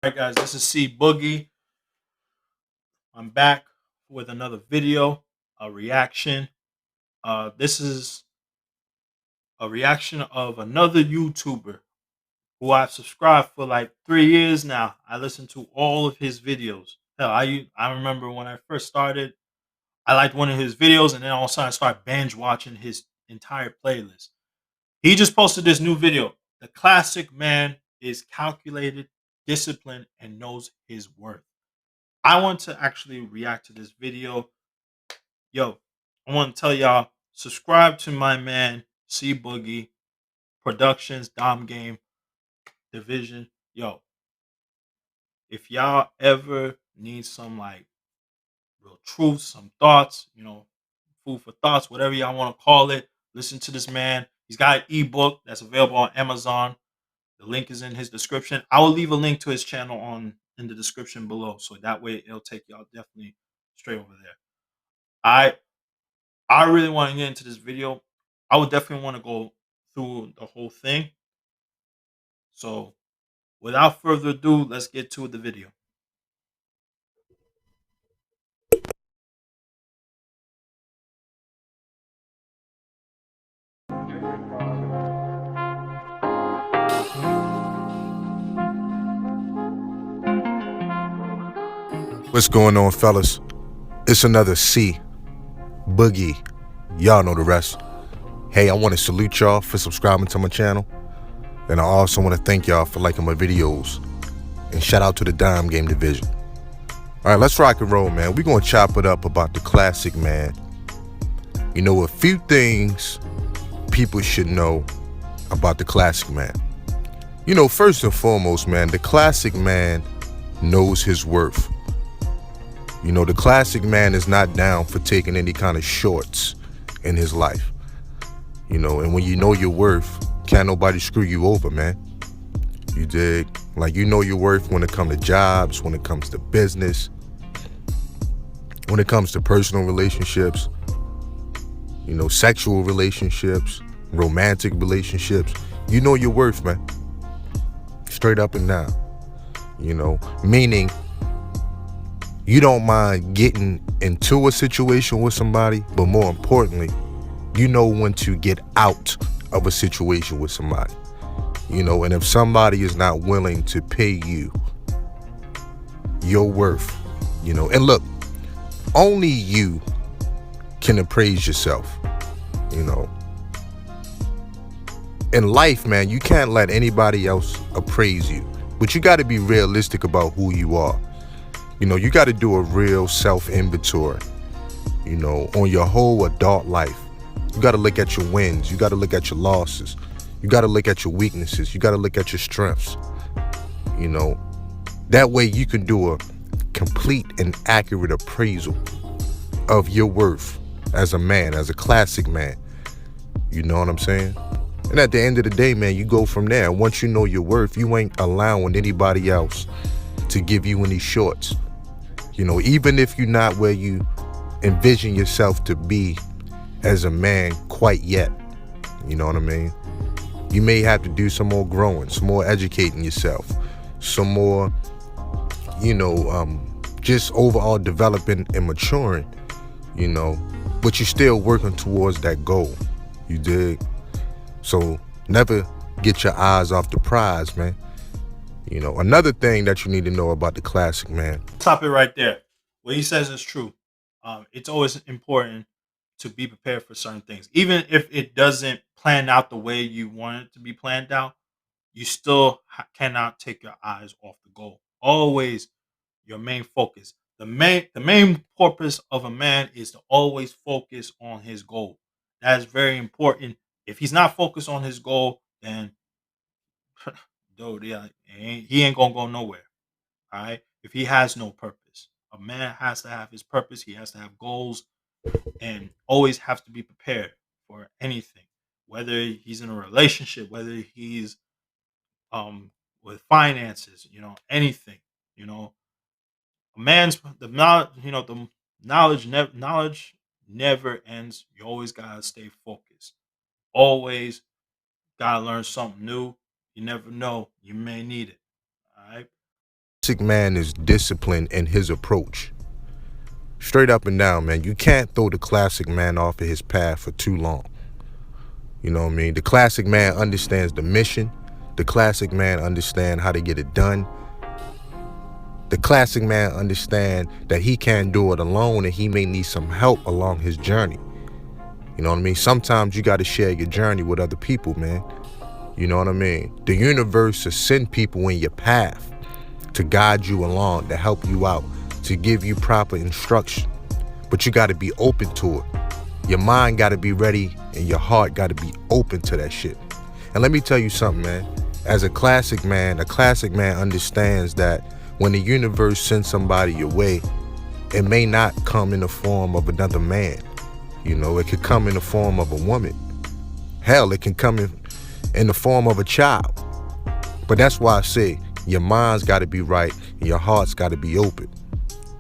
All right, guys, this is C Boogie. I'm back with another video, a reaction. This is a reaction of another YouTuber who I've subscribed for like 3 years now. I listen to all of his videos. Hell, I remember when I first started, I liked one of his videos, and then all of a sudden I started binge watching his entire playlist. He just posted this new video. The classic man is calculated, disciplined, and knows his worth. I want to actually react to this video. Yo, I want to tell y'all, subscribe to my man C Boogie Productions, Dom Game Division. Yo, if y'all ever need some like real truth, some thoughts, food for thoughts, whatever y'all want to call it, listen to this man. He's got an ebook that's available on Amazon. The link is in his description. I will leave a link to his channel on in the description below, so that way it'll take y'all definitely straight over there. I I really want to get into this video. I would definitely want to go through the whole thing. So without further ado, let's get to the video. What's going on, fellas? It's another C Boogie. Y'all know the rest. Hey, I want to salute y'all for subscribing to my channel, and I also want to thank y'all for liking my videos. And shout out to the Dime Game Division. All right, let's rock and roll, man. We're gonna chop it up about the classic man. You know, a few things people should know about the classic man. You know, first and foremost, man, the classic man knows his worth. You know, the classic man is not down for taking any kind of shorts in his life. You know, and when you know your worth, can't nobody screw you over, man. You dig? Like, you know your worth when it comes to jobs, when it comes to business, when it comes to personal relationships, you know, sexual relationships, romantic relationships. You know your worth, man. Straight up and down. You know, meaning you don't mind getting into a situation with somebody, but more importantly, you know when to get out of a situation with somebody. You know, and if somebody is not willing to pay you your worth, you know, and look, only you can appraise yourself, you know. In life, man, you can't let anybody else appraise you, but you got to be realistic about who you are. You know, you got to do a real self-inventory, you know, on your whole adult life. You got to look at your wins. You got to look at your losses. You got to look at your weaknesses. You got to look at your strengths. You know, that way you can do a complete and accurate appraisal of your worth as a man, as a classic man. You know what I'm saying? And at the end of the day, man, you go from there. Once you know your worth, you ain't allowing anybody else to give you any shorts. You know, even if you're not where you envision yourself to be as a man quite yet. You know what I mean? You may have to do some more growing, some more educating yourself, some more, you know, just overall developing and maturing, you know, but you're still working towards that goal. You dig? So never get your eyes off the prize, man. You know, another thing that you need to know about the classic man. Stop it right there. What he says is true. It's always important to be prepared for certain things, even if it doesn't plan out the way you want it to be planned out. You still cannot take your eyes off the goal. Always your main focus. The main purpose of a man is to always focus on his goal. That is very important. If he's not focused on his goal, then dude, yeah, he ain't gonna go nowhere. All right. If he has no purpose, a man has to have his purpose. He has to have goals and always have to be prepared for anything, whether he's in a relationship, whether he's with finances, anything, you know, a man's the knowledge, the knowledge never ends. You always gotta stay focused. Always gotta learn something new. You never know, you may need it. All right. classic man is disciplined in his approach. Straight up and down, man. You can't throw the classic man off of his path for too long. You know what I mean? The classic man understands the mission. The classic man understands how to get it done. The classic man understands that he can't do it alone and he may need some help along his journey. You know what I mean? Sometimes you got to share your journey with other people, man. You know what I mean? The universe will send people in your path to guide you along, to help you out, to give you proper instruction. But you got to be open to it. Your mind got to be ready and your heart got to be open to that shit. And let me tell you something, man. As a classic man understands that when the universe sends somebody your way, it may not come in the form of another man. You know, it could come in the form of a woman. Hell, it can come in the form of a child. But that's why I say your mind's got to be right and your heart's got to be open.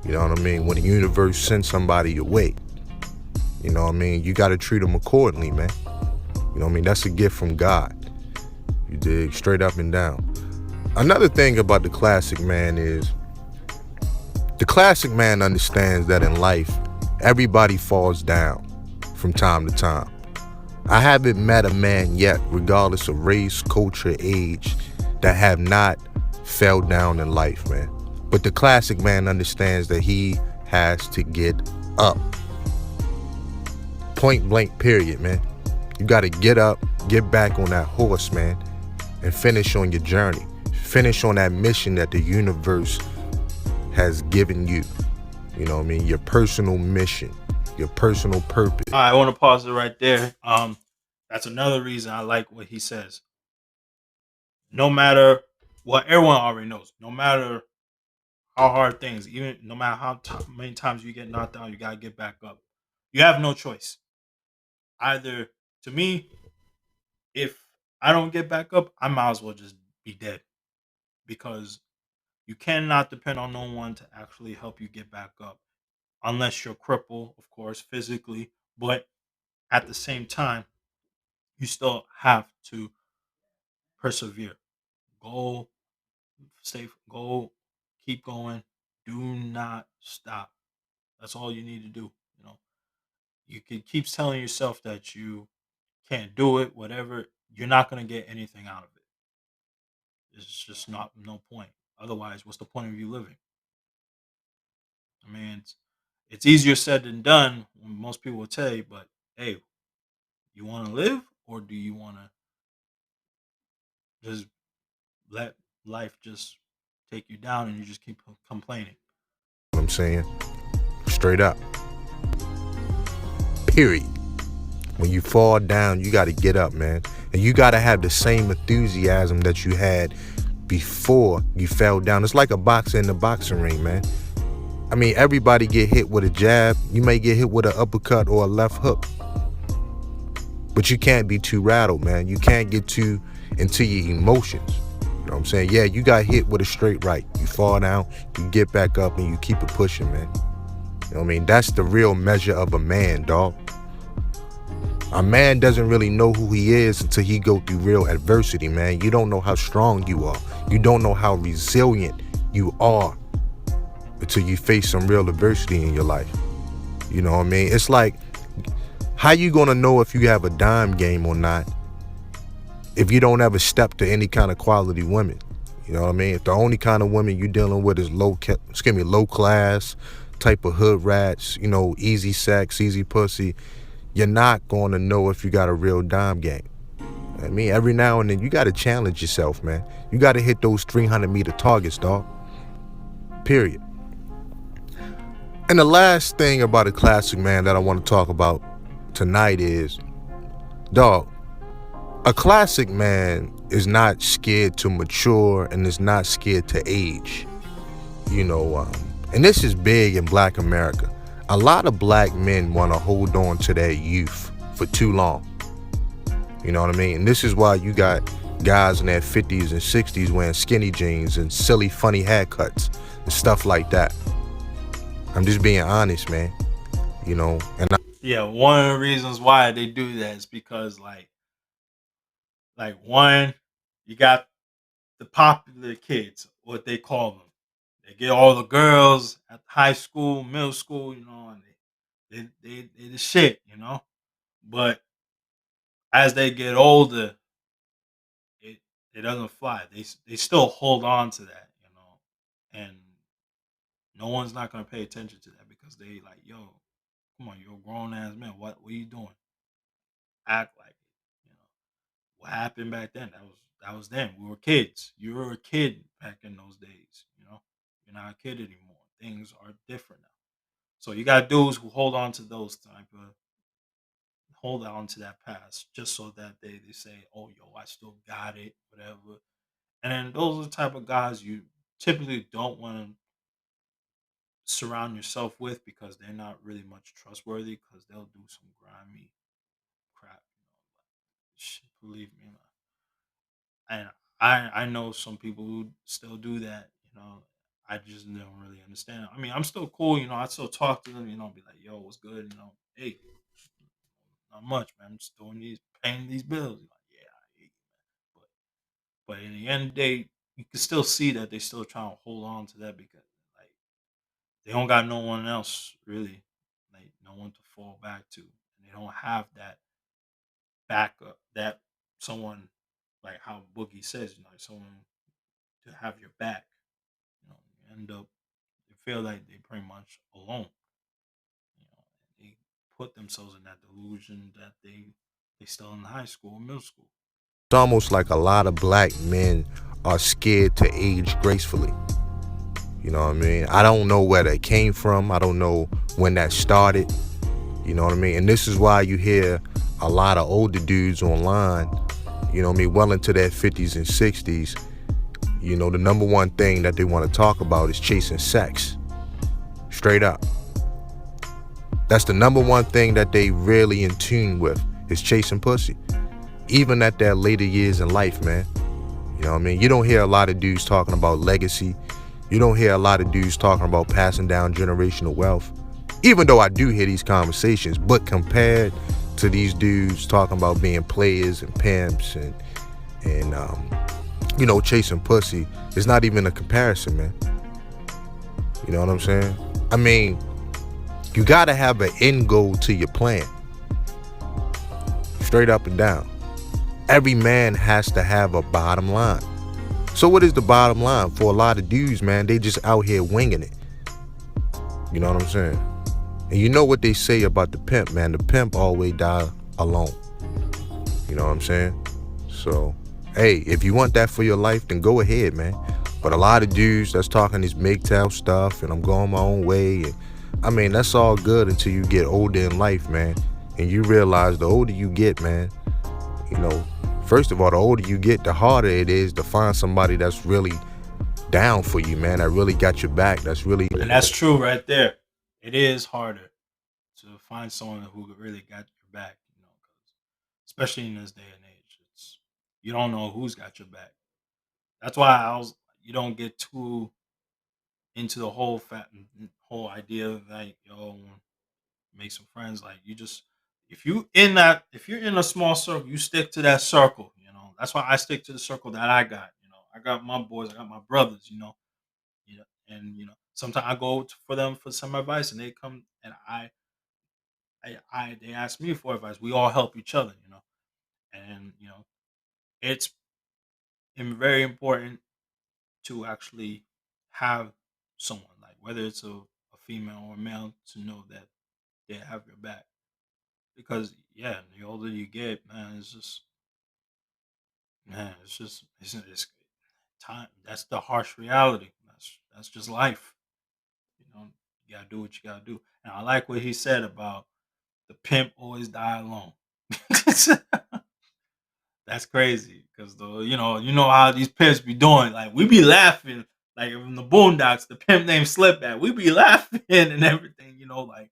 You know what I mean? When the universe sends somebody your way, you know what I mean? You got to treat them accordingly, man. You know what I mean? That's a gift from God. You dig? Straight up and down. Another thing about the classic man is the classic man understands that in life, everybody falls down from time to time. I haven't met a man yet, regardless of race, culture, age, that have not fell down in life, man. But the classic man understands that he has to get up. Point blank period, man. You got to get up, get back on that horse, man, and finish on your journey. Finish on that mission that the universe has given you. You know what I mean? Your personal mission, your personal purpose. I want to pause it right there. That's another reason I like what he says. No matter what, everyone already knows. No matter how hard things, even no matter how many times you get knocked down, you gotta get back up. You have no choice. Either, to me, if I don't get back up, I might as well just be dead, because you cannot depend on no one to actually help you get back up, unless you're crippled, of course, physically. But at the same time, you still have to persevere. Go, go, keep going. Do not stop. That's all you need to do. You know, you can keep telling yourself that you can't do it, whatever. You're not gonna get anything out of it. It's just not no point. Otherwise, what's the point of you living? I mean, it's easier said than done. Most people will tell you, but hey, you want to live, or do you want to just let life just take you down and you just keep complaining? What I'm saying? Straight up. Period. When you fall down, you got to get up, man. And you got to have the same enthusiasm that you had before you fell down. It's like a boxer in the boxing ring, man. I mean, everybody get hit with a jab. You may get hit with an uppercut or a left hook. But you can't be too rattled, man. You can't get too into your emotions. You know what I'm saying? Yeah, you got hit with a straight right. You fall down, you get back up, and you keep it pushing, man. You know what I mean? That's the real measure of a man, dog. A man doesn't really know who he is until he go through real adversity, man. You don't know how strong you are. You don't know how resilient you are until you face some real adversity in your life. You know what I mean? It's like, how you gonna know if you have a dime game or not if you don't ever step to any kind of quality women? You know what I mean? If the only kind of women you dealing with is low class type of hood rats, you know, easy sex, easy pussy, you're not going to know if you got a real dime game. I mean, every now and then you got to challenge yourself, man. You got to hit those 300-meter targets, dog. Period. And the last thing about a classic man that I want to talk about tonight is, dog, a classic man is not scared to mature and is not scared to age. You know, and this is big in Black America. A lot of black men want to hold on to their youth for too long. You know what I mean? And this is why you got guys in their 50s and 60s wearing skinny jeans and silly, funny haircuts and stuff like that. I'm just being honest, man. You know, Yeah, one of the reasons why they do that is because, like one, you got the popular kids, what they call them. they get all the girls at high school, middle school, and they the shit, But as they get older, it it doesn't fly. They still hold on to that, and no one's not gonna pay attention to that because they like, yo, come on, you're a grown ass man. What are you doing? Act like it. What happened back then? That was then. We were kids. You were a kid back in those days. You're not a kid anymore. Things are different now. So you got dudes who hold on to that past just so that they say, oh yo, I still got it, whatever. And then those are the type of guys you typically don't want to surround yourself with because they're not really much trustworthy because they'll do some grimy crap. Shit, believe me. And I know some people who still do that. I just don't really understand. I mean, I'm still cool. I still talk to them. Be like, yo, what's good? Hey, not much, man. I'm just doing paying these bills. Like, yeah, I hate you, man. But in the end of the day, you can still see that they still trying to hold on to that because like they don't got no one else really, like no one to fall back to, and they don't have that backup that someone like how Boogie says, like someone to have your back. You end up they feel like they pretty much alone. They put themselves in that delusion that they still in high school, middle school. It's almost like a lot of black men are scared to age gracefully. You know what I mean? I don't know where that came from. I don't know when that started. You know what I mean? And this is why you hear a lot of older dudes online, you know what I mean, well into their 50s and 60s. The number one thing that they want to talk about is chasing sex. Straight up. That's the number one thing that they really in tune with is chasing pussy. Even at their later years in life, man. You know what I mean? You don't hear a lot of dudes talking about legacy. You don't hear a lot of dudes talking about passing down generational wealth. Even though I do hear these conversations, but compared to these dudes talking about being players and pimps and chasing pussy, it's not even a comparison, man. You know what I'm saying? I mean, you gotta have an end goal to your plan. Straight up and down. Every man has to have a bottom line. So what is the bottom line? For a lot of dudes, man, they just out here winging it. You know what I'm saying? And you know what they say about the pimp, man. The pimp always die alone. You know what I'm saying? So, hey, if you want that for your life, then go ahead, man. But a lot of dudes that's talking this MGTOW stuff and I'm going my own way. And, I mean, that's all good until you get older in life, man. And you realize the older you get, man, first of all, the older you get, the harder it is to find somebody that's really down for you, man. That really got your back. That's really. And that's true right there. It is harder to find someone who really got your back, 'cause especially in this day and age. You don't know who's got your back. That's why you don't get too into the whole idea of like, yo, make some friends. Like you just if you're in a small circle, you stick to that circle. That's why I stick to the circle that I got. I got my boys, I got my brothers. And sometimes I go for them for some advice, and they come and they ask me for advice. We all help each other. And it's very important to actually have someone like whether it's a female or a male to know that they have your back because yeah, the older you get, man, it's time. That's the harsh reality. That's just life. You gotta do what you gotta do. And I like what he said about the pimp always die alone. That's crazy because you know how these pimps be doing. Like we be laughing, like in the Boondocks, the pimp named Slipback. We be laughing and everything, like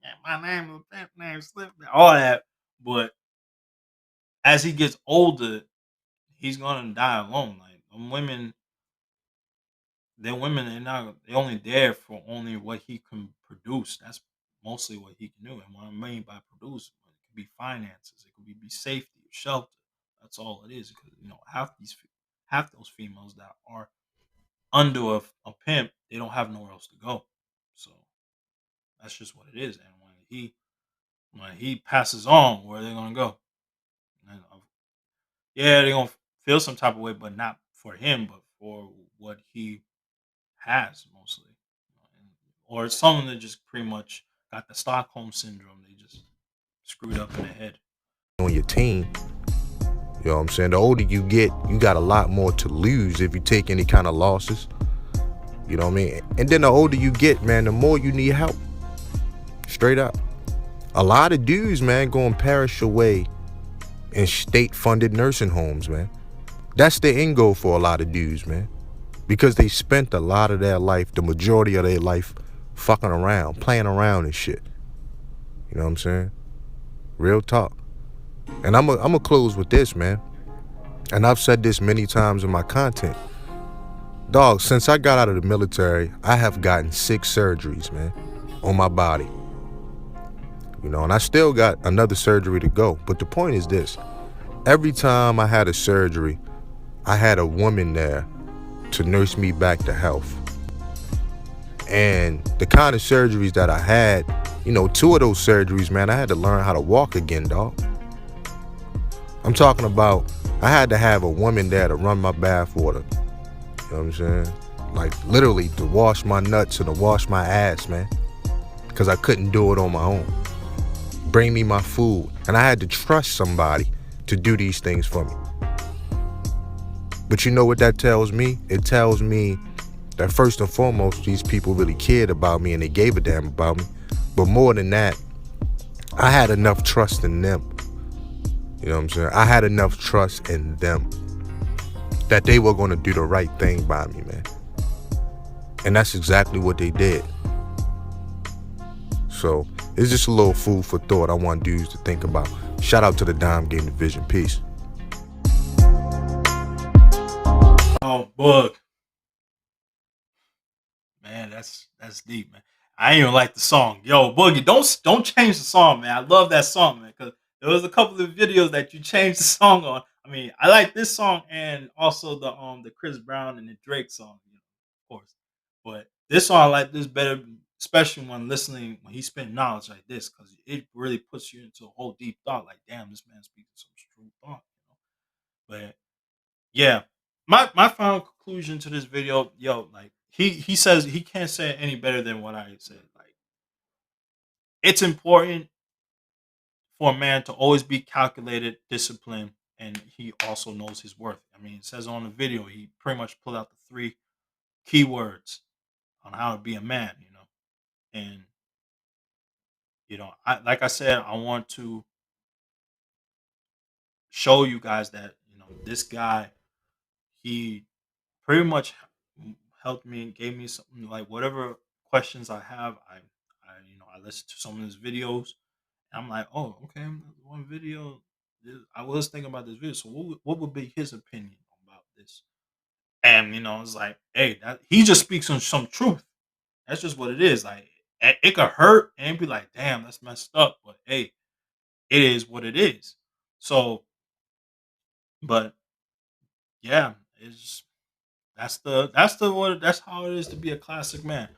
yeah, my name is pimp named Slipback, all that. But as he gets older, he's gonna die alone. Like women, they're only there for only what he can produce. That's mostly what he can do. And what I mean by produce, it could be finances, it could be safety, shelter. That's all it is. Because half those females that are under a pimp, they don't have nowhere else to go. So that's just what it is. And when he passes on, where are they gonna go? And, yeah, they're gonna feel some type of way, but not for him, but for what he has mostly. Or someone that just pretty much got the Stockholm syndrome. They just screwed up in the head. On your team. You know what I'm saying? The older you get, you got a lot more to lose if you take any kind of losses. You know what I mean? And then the older you get, man, the more you need help. Straight up. A lot of dudes, man, go and perish away in state-funded nursing homes, man. That's the end goal for a lot of dudes, man. Because they spent a lot of their life, the majority of their life, fucking around, playing around and shit. You know what I'm saying? Real talk. And I'm gonna close with this, man. And I've said this many times in my content. Dog, since I got out of the military, I have gotten 6 surgeries, man, on my body. You know, and I still got another surgery to go. But the point is this. Every time I had a surgery, I had a woman there to nurse me back to health. And the kind of surgeries that I had, 2 of those surgeries, man, I had to learn how to walk again, dog. I'm talking about I had to have a woman there to run my bath water. You know what I'm saying? Like literally to wash my nuts and to wash my ass, man. Because I couldn't do it on my own. Bring me my food. And I had to trust somebody to do these things for me. But you know what that tells me? It tells me that first and foremost, these people really cared about me and they gave a damn about me. But more than that, I had enough trust in them. You know what I'm saying? I had enough trust in them that they were going to do the right thing by me, man. And that's exactly what they did. So it's just a little food for thought I want dudes to think about. Shout out to the Dime Game Division. Peace. Oh, Book, man, that's deep, man. I ain't even like the song. Yo, Boogie, don't change the song, man. I love that song, man, because there was a couple of videos that you changed the song on. I mean, I like this song and also the Chris Brown and the Drake song, of course. But this song I like this better, especially when listening when he spit knowledge like this, because it really puts you into a whole deep thought. Like, damn, this man speaking some true thought. But yeah, my final conclusion to this video, yo, like he says he can't say it any better than what I said. Like, it's important for a man to always be calculated, disciplined, and he also knows his worth. I mean, it says on the video, he pretty much pulled out the 3 keywords on how to be a man, and I like I said, I want to show you guys that this guy, he pretty much helped me and gave me something like whatever questions I have. I listen to some of his videos. And I'm like, oh, okay, one video. I was thinking about this video. So what would be his opinion about this? And it's like, hey, that he just speaks on some truth. That's just what it is. Like, it could hurt and be like, damn, that's messed up. But hey, it is what it is. So, but yeah, it's that's how it is to be a classic man.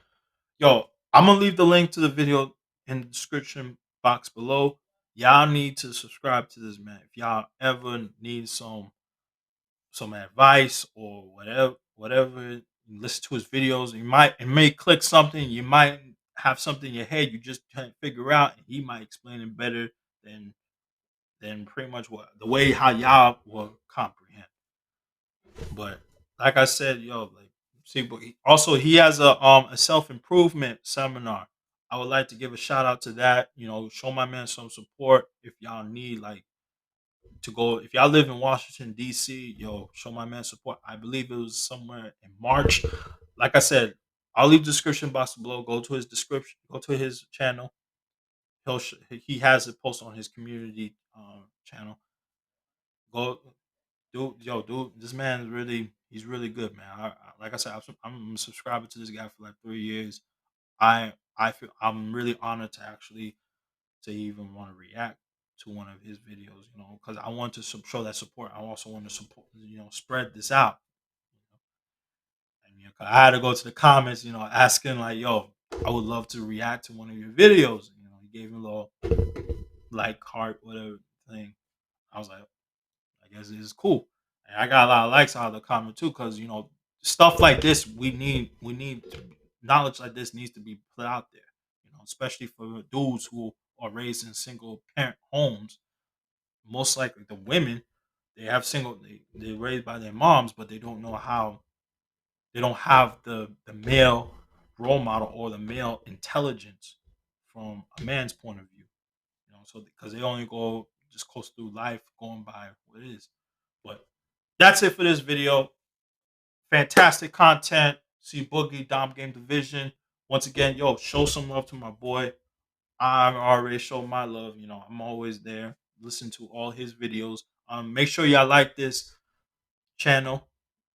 Yo, I'm gonna leave the link to the video in the description box below. Y'all need to subscribe to this man. If y'all ever need some advice or whatever, you listen to his videos. It may click something. You might have something in your head you just can't figure out, and he might explain it better than pretty much what the way how y'all will comprehend. But like I said, yo, like see, but also he has a self improvement seminar. I would like to give a shout out to that. Show my man some support if y'all need like to go. If y'all live in Washington D.C., yo, show my man support. I believe it was somewhere in March. Like I said, I'll leave the description box below. Go to his description. Go to his channel. He has it posted on his community channel. Go dude, this man is he's really good, man. Like I said, I'm a subscriber to this guy for like 3 years. I feel I'm really honored to actually to even want to react to one of his videos, because I want to show that support. I also want to support, spread this out, I had to go to the comments, asking like, "Yo, I would love to react to one of your videos." He gave me a little like heart, whatever thing. I was like, I guess it is cool. And I got a lot of likes out of the comment too, because stuff like this we need knowledge like this needs to be put out there. Especially for dudes who are raised in single parent homes. Most likely the women, they have they're raised by their moms, but they don't know how they don't have the male role model or the male intelligence from a man's point of view. So because they only go just coast through life going by what it is. But that's it for this video. Fantastic content. See Boogie, Dom Game Division. Once again, yo, show some love to my boy. I've already showed my love. I'm always there. Listen to all his videos. Make sure y'all like this channel,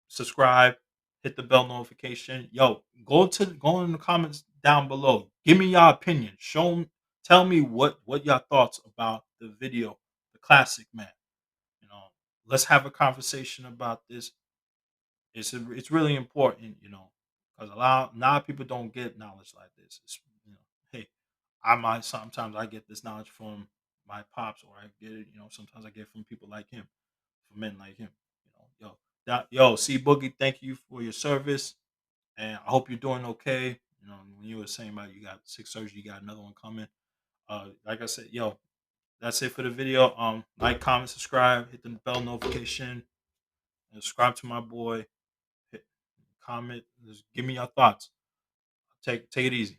subscribe, hit the bell notification. Yo, go in the comments down below. Give me your opinion. Tell me what your thoughts about the video, the classic man. You know, let's have a conversation about this. It's really important, because a lot of people don't get knowledge like this. Hey, I might sometimes I get this knowledge from my pops, or I get it, sometimes I get from people like him, from men like him. See Boogie, thank you for your service, and I hope you're doing okay. When you were saying about you got 6 surgery, you got another one coming. Like I said, that's it for the video. Like, comment, subscribe, hit the bell notification, and subscribe to my boy. Hit comment, just give me your thoughts. Take it easy.